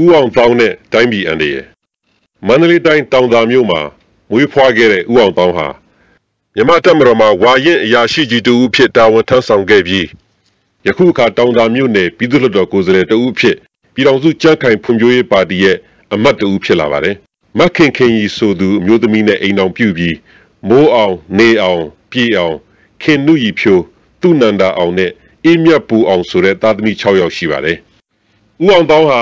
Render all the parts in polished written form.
ဥအောင်သောင်းနဲ့တိုင်းပြည်အန်တရယ်မန္တလေးတိုင်းတောင်သာမြို့မှာမွေးဖွားခဲ့တဲ့ဥအောင်သောင်းဟာမြန်မာတပ်မတော်မှာဝါရင်အရာရှိကြီးတူဦးဖြစ်တာဝန်ထမ်းဆောင်ခဲ့ပြီးယခုအခါတောင်သာမြို့နယ်ပြည်သူ့လွှတ်တော်ကိုယ်စားလှယ်တဦးဖြစ်ပြည်ထောင်စုကြံ့ခိုင်ဖွံ့ဖြိုးရေးပါတီရဲ့အမတ်တဦးဖြစ်လာပါတယ်။မခင်ခင်ကြီးဆိုသူအမျိုးသမီးနဲ့အိမ်တော်ပြုပြီးမိုးအောင်နေအောင်ပြေအောင်ခင်နုရီဖြိုးသူနန္ဒာအောင်နဲ့အေးမြတ်ပူအောင်ဆိုတဲ့သားသမီး6ယောက်ရှိပါတယ်။ဥအောင်သောင်းဟာ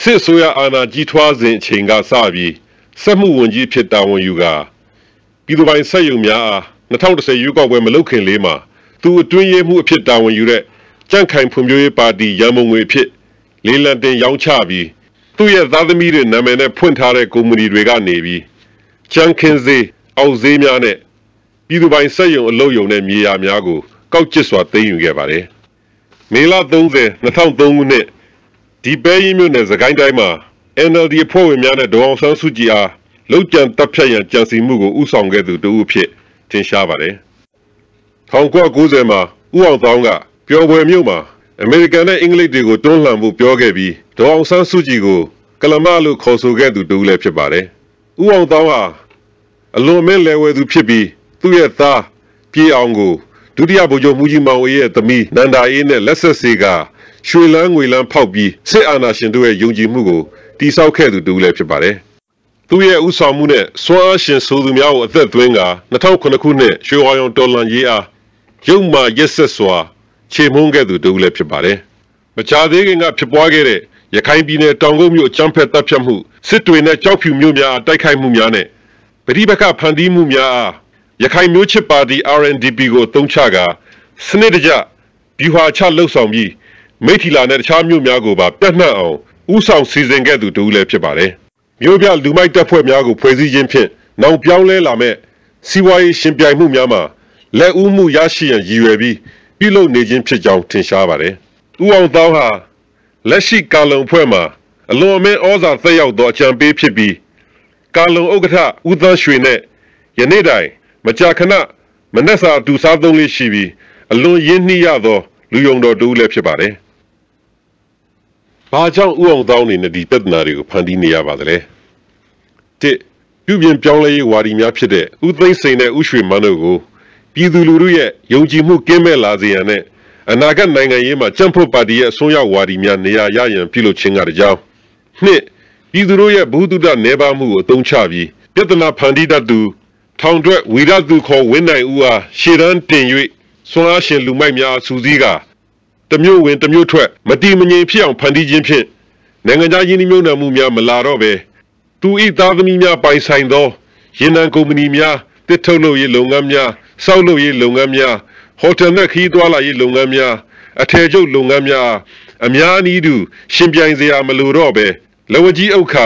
စစ်ဆိုရအာဏာကြီးထွားစဉ်အချိန်ကစပြီးစက်မှုဝန်ကြီးဖြစ်တာဝန်ယူကာပြည်သူပိုင်စက်ရုံများအား2010ရွေးကောက်ပွဲမလုပ်ခင်လေးမှာသူအတွင်းရေးမှုအဖြစ်တာဝန်ယူတဲ့ကြံ့ခိုင်ဖွံ့ဖြိုးရေးပါတီရန်မုံငွေအဖြစ်လေးလံတင်ရောင်းချပြီးသူ့ရဲ့သားသမီးတွေနာမည်နဲ့ဖွင့်ထားတဲ့ကုမ္ပဏီတွေကနေပြီးချန်ခင်းစေးအောက်ဈေးများနဲ့ပြည်သူပိုင်စက်ရုံအလုပ်ရုံနဲ့မြေယာများကိုကောက်ကျစ်စွာသိမ်းယူခဲ့ပါတယ်။မေလ30 2003ခုနှစ်ဒီပဲရင်မြို့နယ်စကိုင်းတိုင်းမှာ NLD အဖွဲ့ဝင်များနဲ့ဒေါ်အောင်ဆန်းစုကြည်အားလုံခြံတပ်ဖြတ်ရန်ကြံစည်မှုကိုဥဆောင်ခဲ့သူတဦးဖြစ်ထင်ရှားပါတယ်။1990မှာဥအောင်သောင်းကပျော်ပွဲမြို့မှာအမေရိကန်နဲ့အင်္ဂလိပ်တွေကိုတွန်းလှန်ဖို့ပြောခဲ့ပြီးဒေါ်အောင်ဆန်းစုကြည်ကိုကလမလို့ခေါ်ဆိုခဲ့သူတဦးလည်းဖြစ်ပါတယ်။ဥအောင်သောင်းဟာအလွန်မင်းလဲဝဲသူဖြစ်ပြီးသူ့ရဲ့သားပြေအောင်ကိုဒုတိယဗိုလ်ချုပ်မှုကြီးမောင်အေးရဲ့သမီးနန္ဒာအေးနဲ့လက်ဆက်စေကရွှေလန်းငွေလန်းဖောက်ပြီးစစ်အာဏာရှင်တို့ရဲ့ယုံကြည်မှုကိုတိဆောက်ခဲ့သူတူလည်းဖြစ်ပါတယ်။သူ့ရဲ့ဥဆောင်မှုနဲ့စွမ်းအားရှင်ဆိုသူများကိုအသက်သွင်းက2009ခုနှစ်ရွှေဝါရောင်တော်လှန်ရေးအားရုပ်မာရက်ဆက်စွာခြေမုန်းခဲ့သူတူလည်းဖြစ်ပါတယ်။မချသေးခင်ကဖြစ်ပွားခဲ့တဲ့ရခိုင်ပြည်နယ်တောင်ကုန်းမြို့အကြမ်းဖက်တပ်ဖြတ်မှုစစ်တွေနဲ့ကြောက်ဖြူမြို့များတိုက်ခိုက်မှုများနဲ့ပဋိပက္ခဖန်တီးမှုများအားရခိုင်မျိုးချစ်ပါတီ RNDP ကိုတုံးချကာစနစ်တကျဗျူဟာချလှုပ်ဆောင်ပြီးမိထီလာနဲ့တခြားမြို့များကိုပါပြတ်နှံ့အောင်ဥဆောင်စီစဉ်ခဲ့သူတူလည်းဖြစ်ပါတယ်။မြို့ပြလူမိုက်တပ်ဖွဲ့များကိုဖွဲ့စည်းခြင်းဖြင့်နောင်ပြောင်းလဲလာမဲ့စီးပွားရေးရှင်ပြိုင်မှုများမှာလက်ဦးမှုရရှိရန်ရည်ရွယ်ပြီးပြုလုပ်နေခြင်းဖြစ်ကြောင်းထင်ရှားပါတယ်။ဥအောင်သောင်းဟာလက်ရှိကာလုံဖွဲ့မှာအလွန်အမင်းဩဇာသက်ရောက်သောအကြံပေးဖြစ်ပြီးကာလုံဥက္ကဋ္ဌဦးသန်းရွှေနဲ့ယနေ့တိုင်မကြာခဏမနက်စာအတူစားသုံးလေးရှိပြီးအလွန်ရင်းနှီးရသောလူယုံတော်တူလည်းဖြစ်ပါတယ်။ဘာကြောင့်ဥအောင်သောင်းနေနဲ့ဒီပြဿနာတွေကိုဖန်တီးနေရပါသလဲ။ပြုပြင်ပြောင်းလဲရေးဝါဒီများဖြစ်တဲ့ဦးသိန်းစိန်နဲ့ဦးရွှေမန်းတို့ကိုပြည်သူလူထုရဲ့ယုံကြည်မှုကင်းမဲ့လာစေရန်နဲ့အနာဂတ်နိုင်ငံရေးမှာကြံ့ဖွံ့ပါတီရဲ့အစွန်းရောက်ဝါဒီများနေရာရရန်ပြုလုပ်ခြင်းကတကြောင်နှစ်ပြည်သူတို့ရဲ့ဘုဒ္ဓနေပါမှုကိုအသုံးချပြီးပြဿနာဖန်တီးတတ်သူထောင်ထွက်ဝီရသူခေါ်ဝင်းနိုင်ဦးအားရှေ့တန်းတင်၍စွမ်းအားရှင်လူမိုက်များစူးစီးကတမျိုးဝင်တမျိုးထွက်မတီမငြိမ်ဖြစ်အောင်ဖန်တီးခြင်းဖြင့်နိုင်ငံခြားယင်းနှိမ့်နှံမှုများမလာတော့ပဲသူဤသားသမီးများပိုင်ဆိုင်သောရင်းနှံကုမ္ပဏီများတစ်ထုတ်လုပ်ရေးလုပ်ငန်းများစောက်လုပ်ရေးလုပ်ငန်းများဟိုတယ်နဲ့ခီးသွားလာရေးလုပ်ငန်းများအထည်ချုပ်လုပ်ငန်းများအများအနည်းတူရှင်ပြိုင်စရာမလိုတော့ပဲလက်ဝကြီးဥက္ခာ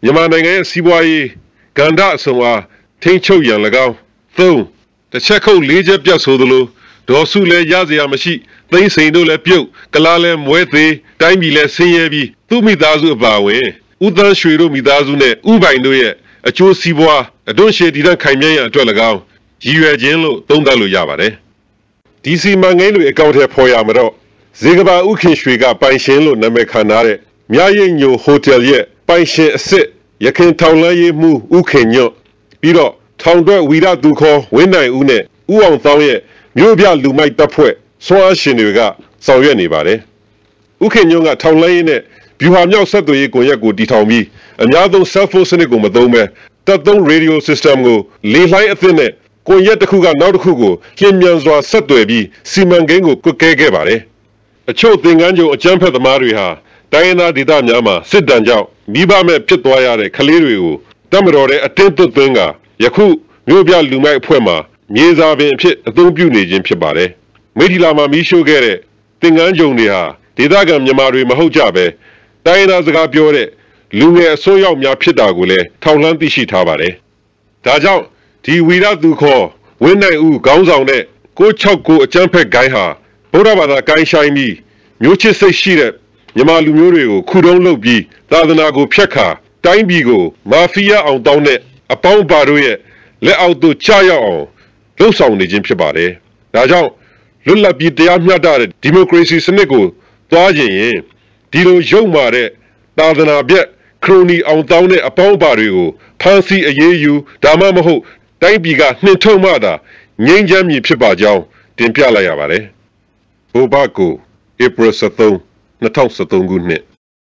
မြန်မာနိုင်ငံရဲ့စီးပွားရေးကဏ္ဍအစုံအားထိန်းချုပ်ရန်၎င်း3တစ်ချက်ခုတ်၄ချက်ပြတ်ဆိုသလိုဒေါ်စုလည်းရစရာမရှိသိန်းစိန်တို့လည်းပြုတ်ကလားလည်းမွဲသေးတိုင်းပြည်လည်းဆင်းရဲပြီးသူ့မိသားစုအပါဝင်ဦးသန်းရွှေတို့မိသားစုနဲ့ဥပိုင်တို့ရဲ့အကျိုးစီးပွားအတွန်းရှည်တည်တဲ့ခိုင်မြဲရန်အတွက်၎င်းရည်ရွယ်ခြင်းလို့သုံးသပ်လို့ရပါတယ်ဒီစီမံကိန်းတွေအကောင့်ထဲပေါ်ရမှာတော့ဇေကဘာဥခင်ရွှေကပိုင်ရှင်လို့နာမည်ခံထားတဲ့မြရိပ်ညိုဟိုတယ်ရဲ့ပိုင်ရှင်အစ်စ်ရခင်ထောင်လန်းရေးမှုဥခင်ညွတ်ပြီးတော့ထောင်တွက်ဝီရသူခေါ်ဝင်းနိုင်ဦးနဲ့ဥအောင်သောင်းရဲ့မြို့ပြလူမိုက်တပ်ဖွဲ့စွမ်းအားရှင်တွေကဆောင်ရွက်နေပါတယ်ဥခင်ညွတ်ကထောင်လန်းရေးနဲ့ဗျူဟာမြောက်ဆက်သွယ်ရေးကွန်ရက်ကိုတည်ထောင်ပြီးအများဆုံး cell phone စနစ်ကိုမသုံးဘဲတပ်သုံး radio system ကိုလေလှိုင်းအသစ်နဲ့ကွန်ရက်တစ်ခုကနောက်တစ်ခုကိုလျင်မြန်စွာဆက်သွယ်ပြီးစီမံကိန်းကိုကွပ်ကဲခဲ့ပါတယ်အချို့သင်္ကန်းကျုံအကြမ်းဖက်သမားတွေဟာတိုင်းရင်းသားဒေသများမှာစစ်တမ်းကြောင့်မိဘမဲ့ဖြစ်သွားရတဲ့ကလေးတွေကိုတပ်မတော်ရဲ့အတင်းသွတ်သွင်းကယခုမြို့ပြလူမိုက်အဖွဲ့မှာမြေစာပင်အဖြစ်အသုံးပြုနေခြင်းဖြစ်ပါတယ်မိထီလာမှာမီးရှို့ခဲ့တဲ့သင်္ကန်းကျုံတွေဟာဒေသခံမြန်မာတွေမဟုတ်ကြပဲတိုင်းရင်းသားစကားပြောတဲ့လူငယ်အစိုးရများဖြစ်တာကိုလည်းထောက်လှမ်းသိရှိထားပါတယ်ဒါကြောင့်ဒီဝီရသူခေါ်ဝင်းနိုင်ဦးခေါင်းဆောင်တဲ့669အကြမ်းဖက်ဂိုင်းဟာဗုဒ္ဓဘာသာဂိုင်းဆိုင်ပြီးမျိုးချစ်စိတ်ရှိတဲ့မြန်မာလူမျိုးတွေကိုခုတုံးလုပ်ပြီးသာသနာကိုဖျက်ခါတိုင်းပြည်ကိုမာဖီးယားအောင်တောင်းတဲ့အပေါင်းပါတို့ရဲ့လက်အောက်သို့ချရောက်အောင်လှုပ်ဆောင်နေခြင်းဖြစ်ပါတယ်ဒါကြောင့်လွတ်လပ်ပြီးတရားမျှတတဲ့ဒီမိုကရေစီစနစ်ကိုသွားခြင်းရင်ဒီလိုရုပ်မာတဲ့ သာသနာပြက်ခရိုနီအောင်တောင်းတဲ့အပေါင်းပါတွေကိုဖမ်းဆီးအရေးယူဒါမှမဟုတ်တိုင်းပြည်ကနှင်ထုတ်မှသာငြိမ်းချမ်းမည်ဖြစ်ပါကြောင်းတင်ပြလိုက်ရပါတယ်။ဘိုဘကိုဧပြီ 23 2013ခုနှစ်